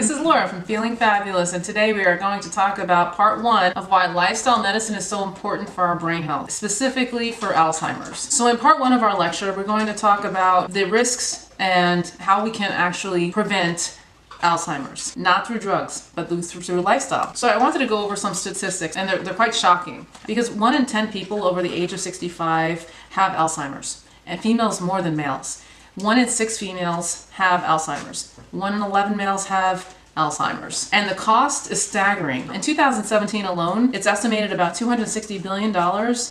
This is Laura from Feeling Fabulous, and today we are going to talk about part one of why lifestyle medicine is so important for our brain health, specifically for Alzheimer's. So in part one of our lecture, we're going to talk about the risks and how we can actually prevent Alzheimer's, not through drugs, but through lifestyle. So I wanted to go over some statistics, and they're quite shocking, because 1 in 10 people over the age of 65 have Alzheimer's, and females more than males. 1 in 6 females have Alzheimer's. 1 in 11 males have Alzheimer's. And the cost is staggering. In 2017 alone, it's estimated about $260 billion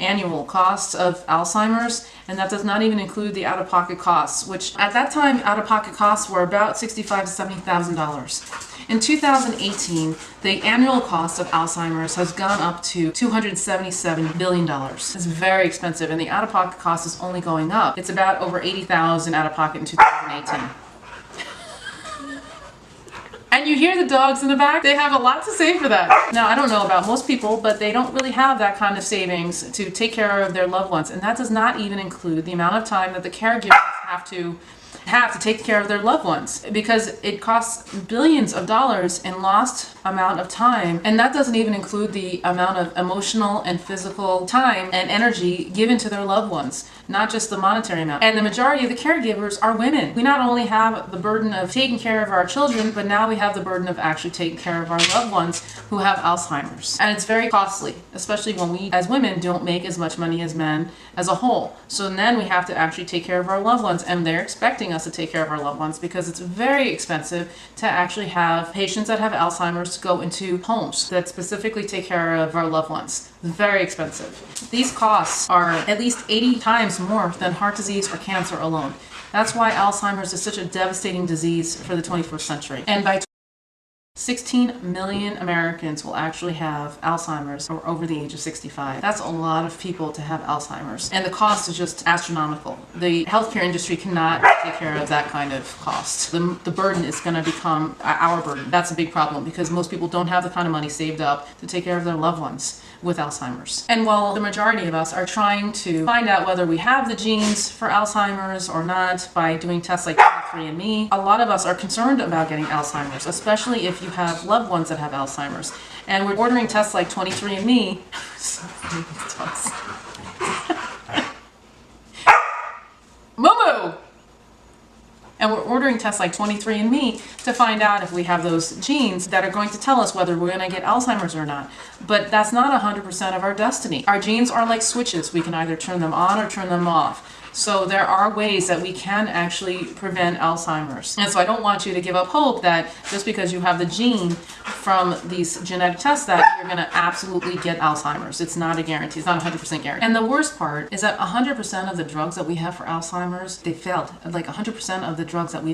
annual costs of Alzheimer's, and that does not even include the out-of-pocket costs, which at that time, out-of-pocket costs were about $65,000 to $70,000. In 2018, the annual cost of Alzheimer's has gone up to $277 billion. It's very expensive, and the out-of-pocket cost is only going up. It's about over $80,000 out-of-pocket in 2018. And you hear the dogs in the back? They have a lot to say for that. Now, I don't know about most people, but they don't really have that kind of savings to take care of their loved ones. And that does not even include the amount of time that the caregivers have to take care of their loved ones, because it costs billions of dollars in lost amount of time, and that doesn't even include the amount of emotional and physical time and energy given to their loved ones, not just the monetary amount. And the majority of the caregivers are women. We not only have the burden of taking care of our children, but now we have the burden of actually taking care of our loved ones who have Alzheimer's. And it's very costly, especially when we as women don't make as much money as men as a whole. So then we have to actually take care of our loved ones, and they're expecting us to take care of our loved ones, because it's very expensive to actually have patients that have Alzheimer's go into homes that specifically take care of our loved ones. It's very expensive. These costs are at least 80 times more than heart disease or cancer alone. That's why Alzheimer's is such a devastating disease for the 21st century. And by 16 million Americans will actually have Alzheimer's or over the age of 65. That's a lot of people to have Alzheimer's. And the cost is just astronomical. The healthcare industry cannot take care of that kind of cost. The burden is going to become our burden. That's a big problem, because most people don't have the kind of money saved up to take care of their loved ones with Alzheimer's. And while the majority of us are trying to find out whether we have the genes for Alzheimer's or not by doing tests like 23andMe, a lot of us are concerned about getting Alzheimer's, especially if you have loved ones that have Alzheimer's. And we're ordering tests like 23andMe. Momo! And we're ordering tests like 23andMe to find out if we have those genes that are going to tell us whether we're going to get Alzheimer's or not. But that's not 100% of our destiny. Our genes are like switches. We can either turn them on or turn them off. So there are ways that we can actually prevent Alzheimer's. And so I don't want you to give up hope that just because you have the gene from these genetic tests that you're going to absolutely get Alzheimer's. It's not a guarantee. It's not 100% guarantee. And the worst part is that 100% of the drugs that we have for Alzheimer's, they failed. Like 100% of the drugs that we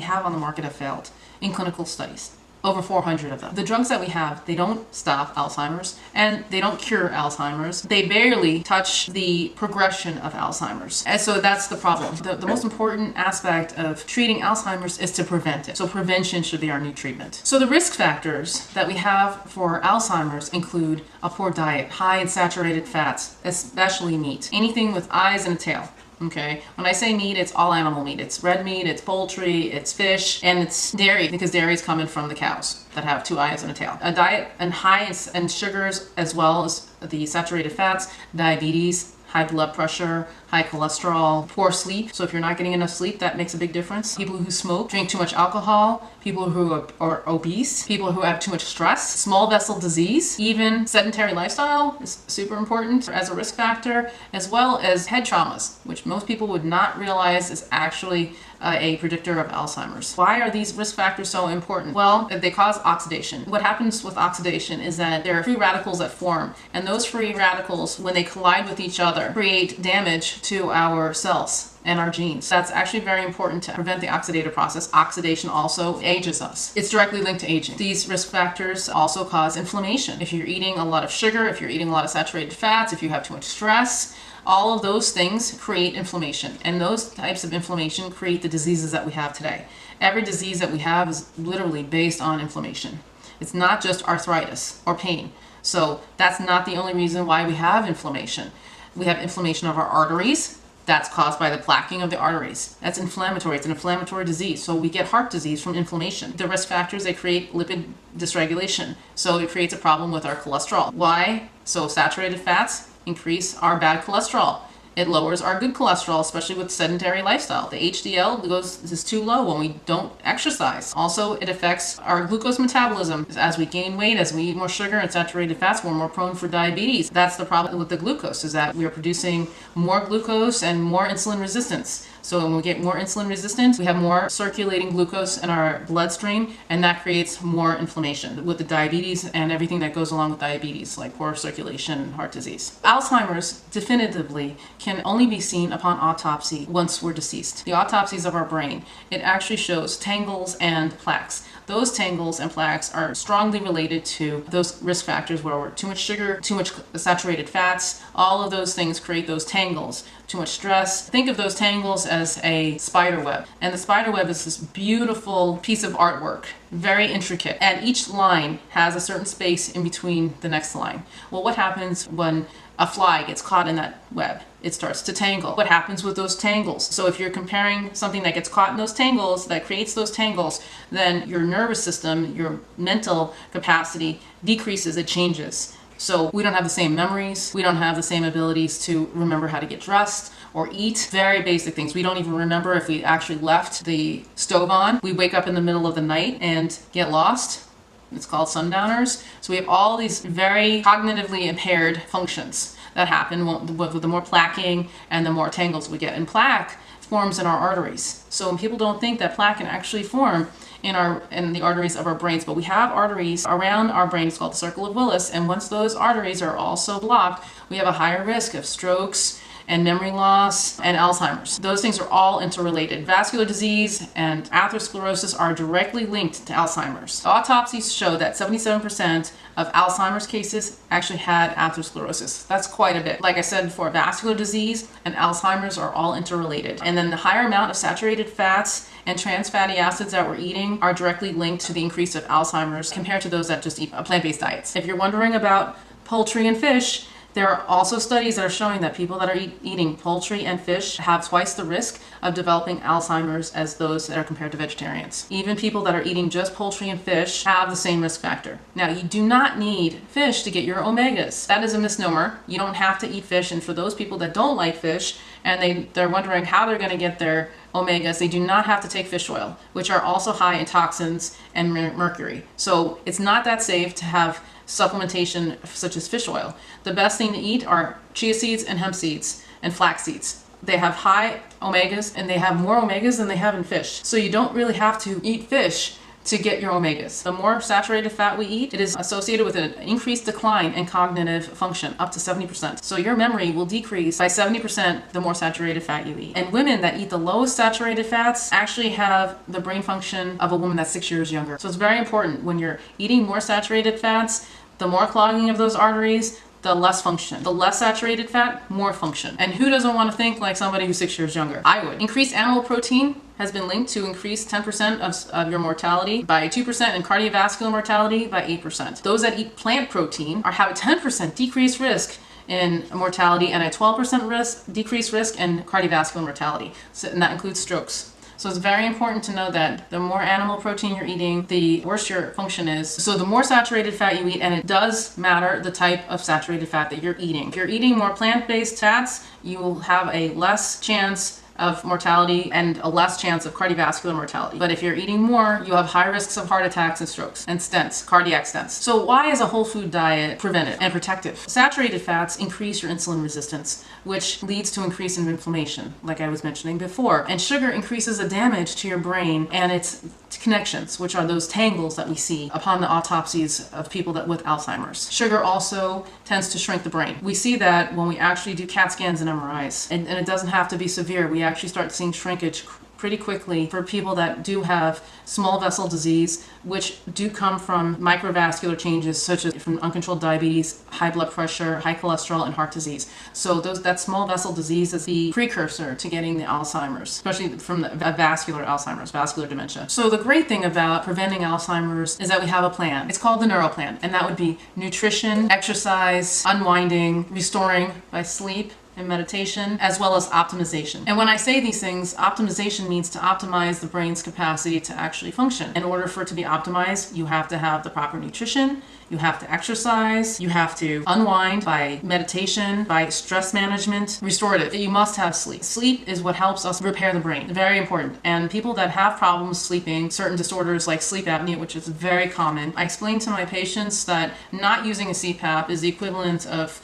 have on the market have failed in clinical studies. Over 400 of them. The drugs that we have, they don't stop Alzheimer's, and they don't cure Alzheimer's. They barely touch the progression of Alzheimer's. And so that's the problem. The most important aspect of treating Alzheimer's is to prevent it. So prevention should be our new treatment. So the risk factors that we have for Alzheimer's include a poor diet, high in saturated fats, especially meat, anything with eyes and a tail. Okay, when I say meat, it's all animal meat. It's red meat, it's poultry, it's fish, and it's dairy, because dairy is coming from the cows that have 2 eyes and a tail. A diet and high in sugars, as well as the saturated fats, diabetes, high blood pressure, high cholesterol, poor sleep. So if you're not getting enough sleep, that makes a big difference. People who smoke, drink too much alcohol, people who are obese, people who have too much stress, small vessel disease, even sedentary lifestyle is super important as a risk factor, as well as head traumas, which most people would not realize is actually a predictor of Alzheimer's. Why are these risk factors so important? Well, they cause oxidation. What happens with oxidation is that there are free radicals that form, and those free radicals, when they collide with each other, create damage to our cells and our genes. That's actually very important to prevent the oxidative process. Oxidation also ages us. It's directly linked to aging. These risk factors also cause inflammation. If you're eating a lot of sugar, if you're eating a lot of saturated fats, if you have too much stress, all of those things create inflammation. And those types of inflammation create the diseases that we have today. Every disease that we have is literally based on inflammation. It's not just arthritis or pain. So that's not the only reason why we have inflammation. We have inflammation of our arteries, That's caused by the plaquing of the arteries. That's inflammatory. It's an inflammatory disease. So we get heart disease from inflammation. The risk factors, they create lipid dysregulation. So it creates a problem with our cholesterol. Why? So saturated fats increase our bad cholesterol. It lowers our good cholesterol, especially with sedentary lifestyle. The HDL is too low when we don't exercise. Also, it affects our glucose metabolism. As we gain weight, as we eat more sugar and saturated fats, we're more prone for diabetes. That's the problem with the glucose, is that we are producing more glucose and more insulin resistance. So when we get more insulin resistance, we have more circulating glucose in our bloodstream, and that creates more inflammation with the diabetes and everything that goes along with diabetes, like poor circulation and heart disease. Alzheimer's definitively can only be seen upon autopsy once we're deceased. The autopsies of our brain, it actually shows tangles and plaques. Those tangles and plaques are strongly related to those risk factors where we're too much sugar, too much saturated fats. All of those things create those tangles. Too much stress. Think of those tangles as a spider web. And the spider web is this beautiful piece of artwork, very intricate. And each line has a certain space in between the next line. Well, what happens when a fly gets caught in that web? It starts to tangle. What happens with those tangles? So if you're comparing something that gets caught in those tangles, that creates those tangles, then your nervous system, your mental capacity decreases, it changes. So we don't have the same memories. We don't have the same abilities to remember how to get dressed or eat. Very basic things. We don't even remember if we actually left the stove on. We wake up in the middle of the night and get lost. It's called sundowners. So we have all these very cognitively impaired functions that happen with the more plaquing and the more tangles we get. And plaque forms in our arteries. So when people don't think that plaque can actually form in the arteries of our brains, but we have arteries around our brain. It's called the circle of Willis, and once those arteries are also blocked, we have a higher risk of strokes and memory loss and Alzheimer's. Those things are all interrelated. Vascular disease and atherosclerosis are directly linked to Alzheimer's. Autopsies show that 77% of Alzheimer's cases actually had atherosclerosis. That's quite a bit. Like I said before, vascular disease and Alzheimer's are all interrelated. And then the higher amount of saturated fats and trans fatty acids that we're eating are directly linked to the increase of Alzheimer's compared to those that just eat plant-based diets. If you're wondering about poultry and fish, there are also studies that are showing that people that are eating poultry and fish have twice the risk of developing Alzheimer's as those that are compared to vegetarians. Even people that are eating just poultry and fish have the same risk factor. Now, you do not need fish to get your omegas. That is a misnomer. You don't have to eat fish, and for those people that don't like fish and they're wondering how they're going to get their omegas, they do not have to take fish oil, which are also high in toxins and mercury. So it's not that safe to have supplementation such as fish oil. The best thing to eat are chia seeds and hemp seeds and flax seeds. They have high omegas, and they have more omegas than they have in fish. So you don't really have to eat fish to get your omegas. The more saturated fat we eat, it is associated with an increased decline in cognitive function, up to 70%. So your memory will decrease by 70% the more saturated fat you eat. And women that eat the lowest saturated fats actually have the brain function of a woman that's 6 years younger. So it's very important when you're eating more saturated fats, the more clogging of those arteries, the less function. The less saturated fat, more function. And who doesn't want to think like somebody who's 6 years younger? I would. Increased animal protein has been linked to increase 10% of your mortality by 2% and cardiovascular mortality by 8%. Those that eat plant protein have a 10% decreased risk in mortality and a 12% decreased risk in cardiovascular mortality. And that includes strokes. So it's very important to know that the more animal protein you're eating, the worse your function is. So the more saturated fat you eat, and it does matter the type of saturated fat that you're eating. If you're eating more plant-based fats, you will have a less chance of mortality and a less chance of cardiovascular mortality. But if you're eating more, you have high risks of heart attacks and strokes and stents, cardiac stents. So why is a whole food diet preventive and protective? Saturated fats increase your insulin resistance, which leads to increase in inflammation, like I was mentioning before. And sugar increases the damage to your brain and its connections, which are those tangles that we see upon the autopsies of people with Alzheimer's. Sugar also tends to shrink the brain. We see that when we actually do CAT scans and MRIs, and it doesn't have to be severe. We actually start seeing shrinkage pretty quickly for people that do have small vessel disease, which do come from microvascular changes such as from uncontrolled diabetes, high blood pressure, high cholesterol, and heart disease. So that small vessel disease is the precursor to getting the Alzheimer's, especially from the vascular Alzheimer's, vascular dementia. So the great thing about preventing Alzheimer's is that we have a plan. It's called the Neuro Plan, and that would be nutrition, exercise, unwinding, restoring by sleep, and meditation, as well as optimization. And when I say these things, optimization means to optimize the brain's capacity to actually function. In order for it to be optimized, you have to have the proper nutrition, you have to exercise, you have to unwind by meditation, by stress management, restorative. You must have sleep. Sleep is what helps us repair the brain. Very important. And people that have problems sleeping, certain disorders like sleep apnea, which is very common, I explain to my patients that not using a CPAP is the equivalent of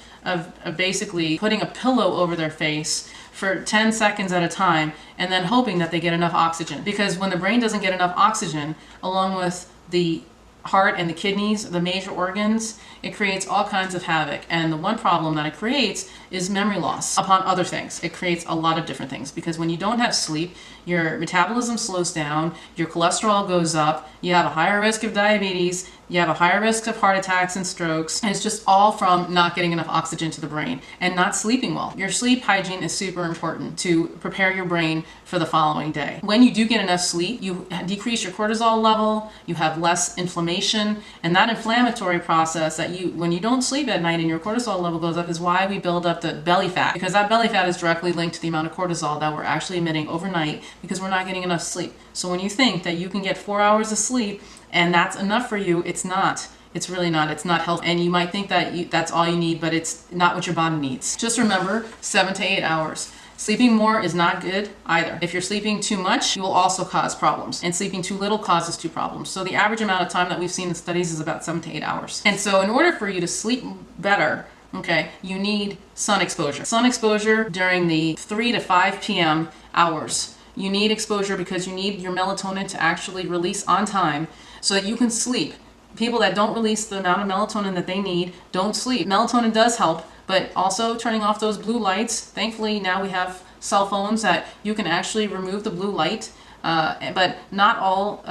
basically putting a pillow over their face for 10 seconds at a time and then hoping that they get enough oxygen. Because when the brain doesn't get enough oxygen, along with the heart and the kidneys, the major organs, it creates all kinds of havoc. And the one problem that it creates is memory loss upon other things. It creates a lot of different things because when you don't have sleep, your metabolism slows down, your cholesterol goes up, you have a higher risk of diabetes, you have a higher risk of heart attacks and strokes, and it's just all from not getting enough oxygen to the brain and not sleeping well. Your sleep hygiene is super important to prepare your brain for the following day. When you do get enough sleep, you decrease your cortisol level, you have less inflammation, and that inflammatory process that when you don't sleep at night and your cortisol level goes up is why we build up the belly fat, because that belly fat is directly linked to the amount of cortisol that we're actually emitting overnight because we're not getting enough sleep. So when you think that you can get 4 hours of sleep and that's enough for you, it's not. It's really not. It's not healthy. And you might think that that's all you need, but it's not what your body needs. Just remember, 7 to 8 hours. Sleeping more is not good either. If you're sleeping too much, you will also cause problems. And sleeping too little causes two problems. So the average amount of time that we've seen in studies is about 7 to 8 hours. And so in order for you to sleep better, okay, you need sun exposure. Sun exposure during the 3 to 5 p.m. hours. You need exposure because you need your melatonin to actually release on time so that you can sleep. People that don't release the amount of melatonin that they need don't sleep. Melatonin does help, but also turning off those blue lights. Thankfully, now we have cell phones that you can actually remove the blue light, but not all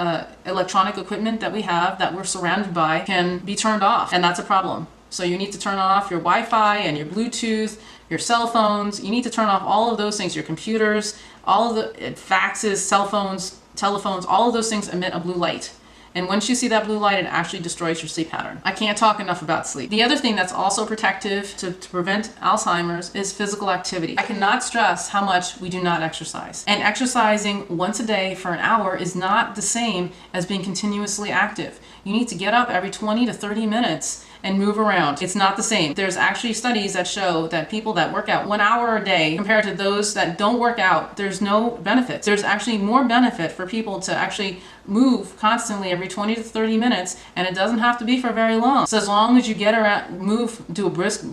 electronic equipment that we have that we're surrounded by can be turned off, and that's a problem. So you need to turn off your Wi-Fi and your Bluetooth, your cell phones. You need to turn off all of those things, your computers, all of the faxes, cell phones, telephones, all of those things emit a blue light. And once you see that blue light, it actually destroys your sleep pattern. I can't talk enough about sleep. The other thing that's also protective to prevent Alzheimer's is physical activity. I cannot stress how much we do not exercise. And exercising once a day for an hour is not the same as being continuously active. You need to get up every 20 to 30 minutes and move around. It's not the same. There's actually studies that show that people that work out 1 hour a day compared to those that don't work out, there's no benefit. There's actually more benefit for people to actually move constantly every 20 to 30 minutes, and it doesn't have to be for very long. So as long as you get around, move, do a brisk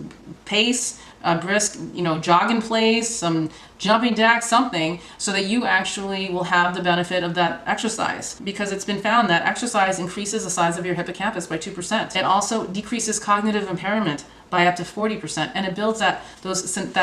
pace, a brisk, jog in place, some jumping jacks, something, so that you actually will have the benefit of that exercise. Because it's been found that exercise increases the size of your hippocampus by 2%. It also decreases cognitive impairment by up to 40%, and it builds that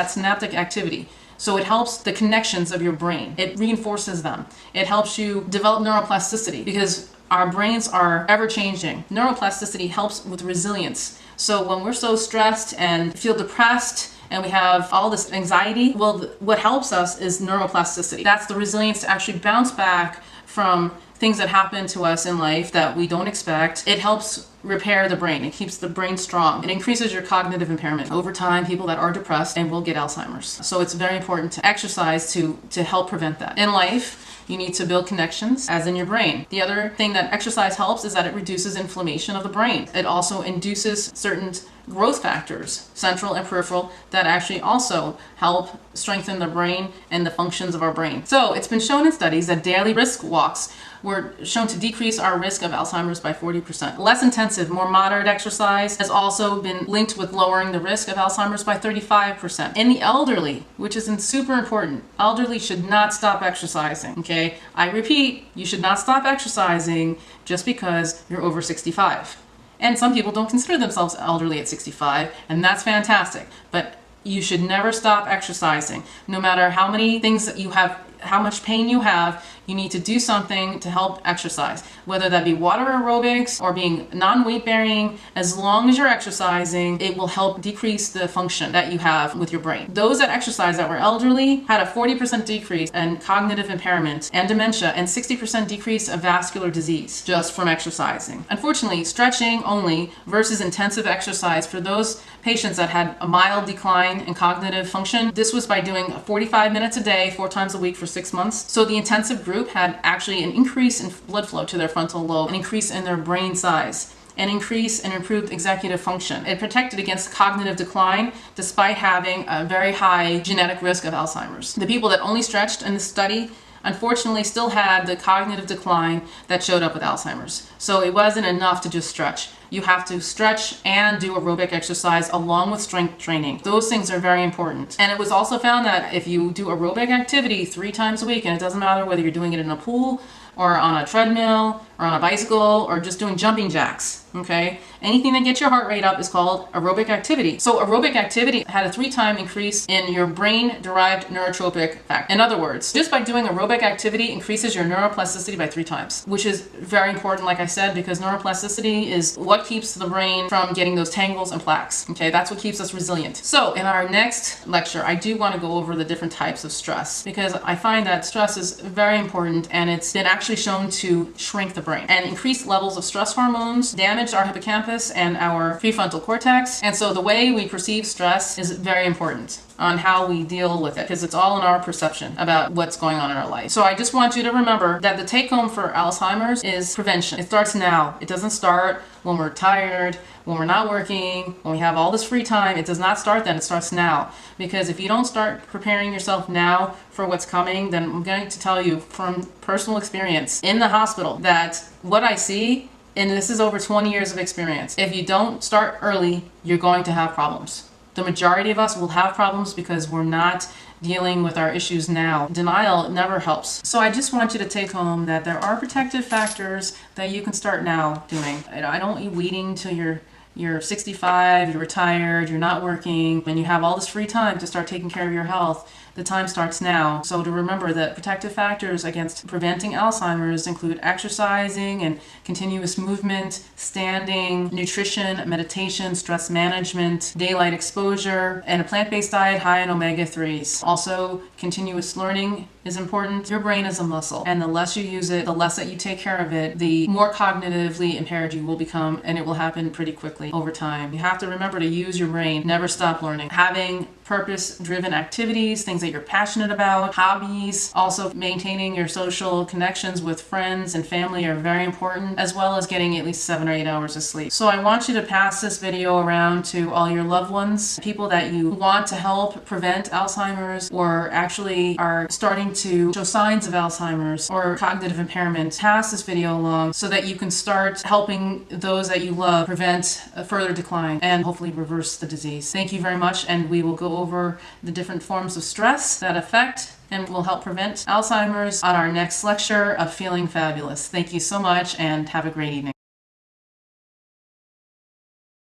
synaptic activity. So it helps the connections of your brain. It reinforces them. It helps you develop neuroplasticity because our brains are ever changing. Neuroplasticity helps with resilience. So when we're so stressed and feel depressed and we have all this anxiety, well, what helps us is neuroplasticity. That's the resilience to actually bounce back from things that happen to us in life that we don't expect. It helps repair the brain. It keeps the brain strong. It increases your cognitive impairment. Over time, people that are depressed and will get Alzheimer's. So it's very important to exercise to help prevent that. In life, you need to build connections, as in your brain. The other thing that exercise helps is that it reduces inflammation of the brain. It also induces certain growth factors, central and peripheral, that actually also help strengthen the brain and the functions of our brain. So it's been shown in studies that daily brisk walks were shown to decrease our risk of Alzheimer's by 40%. Less intensive, more moderate exercise has also been linked with lowering the risk of Alzheimer's by 35%. In the elderly, which is super important, elderly should not stop exercising, okay? I repeat, you should not stop exercising just because you're over 65. And some people don't consider themselves elderly at 65, and that's fantastic. But you should never stop exercising. No matter how many things that you have, how much pain you have, you need to do something to help exercise. Whether that be water aerobics or being non-weight bearing, as long as you're exercising, it will help decrease the function that you have with your brain. Those that exercise that were elderly had a 40% decrease in cognitive impairment and dementia and 60% decrease of vascular disease just from exercising. Unfortunately, stretching only versus intensive exercise for those patients that had a mild decline in cognitive function. This was by doing 45 minutes a day, 4 times a week for 6 months. So the intensive group had actually an increase in blood flow to their frontal lobe, an increase in their brain size, an increase in improved executive function. It protected against cognitive decline despite having a very high genetic risk of Alzheimer's. The people that only stretched in the study unfortunately still had the cognitive decline that showed up with Alzheimer's. So it wasn't enough to just stretch. You have to stretch and do aerobic exercise along with strength training. Those things are very important. And it was also found that if you do aerobic activity 3 times a week, and it doesn't matter whether you're doing it in a pool or on a treadmill or on a bicycle or just doing jumping jacks, okay? Anything that gets your heart rate up is called aerobic activity. So aerobic activity had a 3-time increase in your brain-derived neurotropic factor. In other words, just by doing aerobic activity increases your neuroplasticity by 3 times, which is very important, like I said, because neuroplasticity is what keeps the brain from getting those tangles and plaques, okay? That's what keeps us resilient. So in our next lecture, I do want to go over the different types of stress, because I find that stress is very important, and it's been actually shown to shrink the brain. And increased levels of stress hormones damage our hippocampus and our prefrontal cortex. And so the way we perceive stress is very important on how we deal with it, because it's all in our perception about what's going on in our life. So I just want you to remember that the take home for Alzheimer's is prevention. It starts now. It doesn't start when we're tired, when we're not working, when we have all this free time. It does not start then. It starts now. Because if you don't start preparing yourself now for what's coming, then I'm going to tell you from personal experience in the hospital that what I see, and this is over 20 years of experience, if you don't start early, you're going to have problems. The majority of us will have problems because we're not dealing with our issues now. Denial never helps. So I just want you to take home that there are protective factors that you can start now doing. I don't want you waiting till you're 65, you're retired, you're not working, and you have all this free time to start taking care of your health. The time starts now. So to remember that protective factors against preventing Alzheimer's include exercising and continuous movement, standing, nutrition, meditation, stress management, daylight exposure, and a plant-based diet high in omega-3s. Also, continuous learning is important. Your brain is a muscle, and the less you use it, the less that you take care of it, the more cognitively impaired you will become, and it will happen pretty quickly over time. You have to remember to use your brain, never stop learning. Having purpose-driven activities, things that you're passionate about, hobbies, also maintaining your social connections with friends and family are very important, as well as getting at least 7 or 8 hours of sleep. So I want you to pass this video around to all your loved ones, people that you want to help prevent Alzheimer's or actually are starting to show signs of Alzheimer's or cognitive impairment. Pass this video along so that you can start helping those that you love prevent a further decline and hopefully reverse the disease. Thank you very much, and we will go over the different forms of stress that affect and will help prevent Alzheimer's on our next lecture of Feeling Fabulous. Thank you so much, and have a great evening.